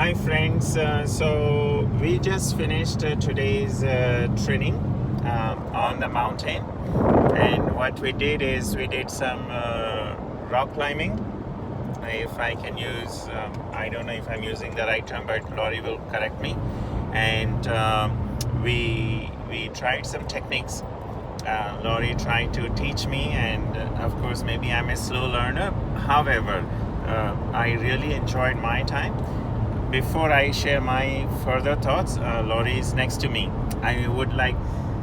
Hi friends, so we just finished today's training on the mountain, and what we did is we did some rock climbing. If I can use, I don't know if I'm using the right term, but Laurie will correct me. And we tried some techniques. Laurie tried to teach me, and of course maybe I'm a slow learner. However, I really enjoyed my time. Before I share my further thoughts, Laurie is next to me. I would like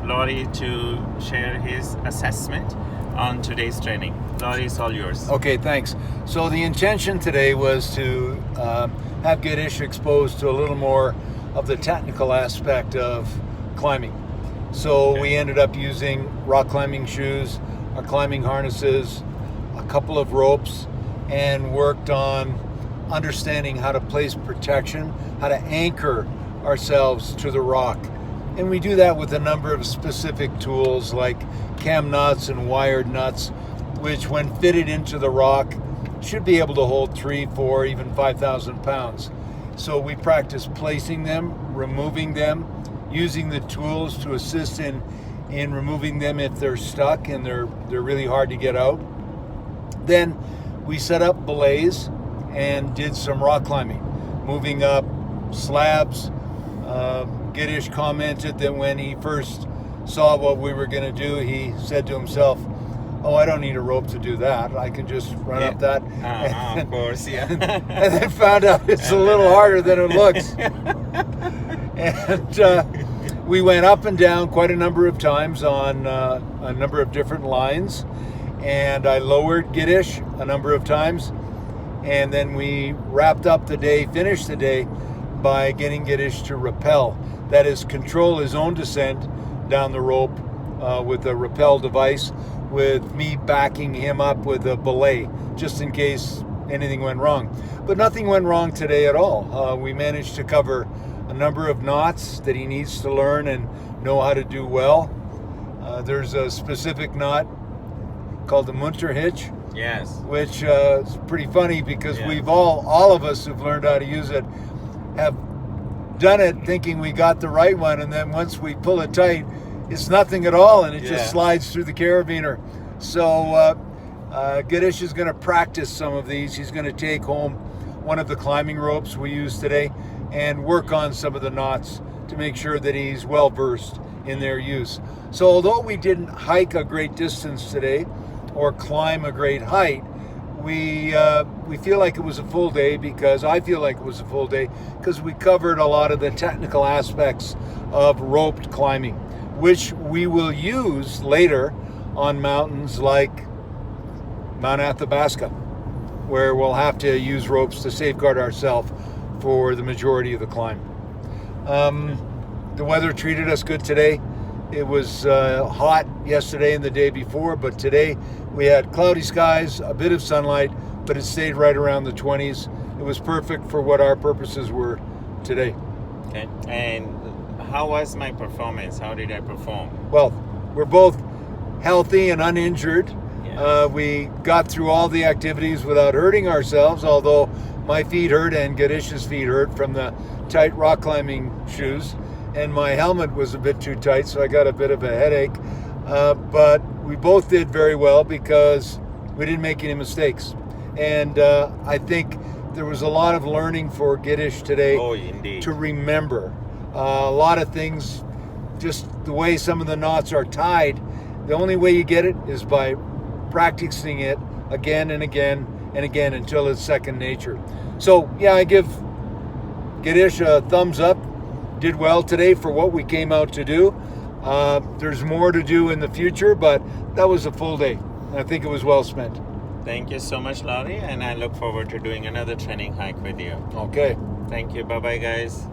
Laurie to share his assessment on today's training. Laurie, it's all yours. Okay, thanks. So the intention today was to have Giddish exposed to a little more of the technical aspect of climbing. So we ended up using rock climbing shoes, our climbing harnesses, a couple of ropes, and worked on understanding how to place protection, how to anchor ourselves to the rock. And we do that with a number of specific tools like cam nuts and wired nuts, which when fitted into the rock should be able to hold 3, 4, even 5,000 pounds. So we practice placing them, removing them, using the tools to assist in removing them if they're stuck and they're really hard to get out. Then we set up belays and did some rock climbing, moving up slabs. Giddish commented that when he first saw what we were going to do, he said to himself, "Oh, I don't need a rope to do that. I can just run up that." Of course, yeah. And then found out it's a little harder than it looks. And we went up and down quite a number of times on a number of different lines. And I lowered Giddish a number of times. And then we wrapped up the day, finished the day by getting Giddish to rappel. That is, control his own descent down the rope with a rappel device, with me backing him up with a belay, just in case anything went wrong. But nothing went wrong today at all. We managed to cover a number of knots that he needs to learn and know how to do well. There's a specific knot called the Munter hitch. Yes. Which is pretty funny because we've all of us who've learned how to use it have done it thinking we got the right one, and then once we pull it tight, it's nothing at all, and it just slides through the carabiner. So Giddish is going to practice some of these. He's going to take home one of the climbing ropes we used today and work on some of the knots to make sure that he's well versed in their use. So although we didn't hike a great distance today or climb a great height, we feel like it was a full day, because I feel like it was a full day because we covered a lot of the technical aspects of roped climbing, which we will use later on mountains like Mount Athabasca, where we'll have to use ropes to safeguard ourselves for the majority of the climb. The weather treated us good today. It was hot yesterday and the day before, but today we had cloudy skies, a bit of sunlight, but it stayed right around the 20s. It was perfect for what our purposes were today. Okay. And how was my performance? How did I perform? Well, we're both healthy and uninjured. Yes. We got through all the activities without hurting ourselves, although my feet hurt and Giddish's feet hurt from the tight rock climbing shoes. And my helmet was a bit too tight, so I got a bit of a headache. But we both did very well because we didn't make any mistakes. And I think there was a lot of learning for Giddish today. Oh, indeed. To remember. A lot of things, just the way some of the knots are tied, the only way you get it is by practicing it again and again and again until it's second nature. So, yeah, I give Giddish a thumbs up. Did well today for what we came out to do. There's more to do in the future, but that was a full day. I think it was well spent. Thank you so much, Laurie, and I look forward to doing another training hike with you. Okay. Thank you. Bye-bye, guys.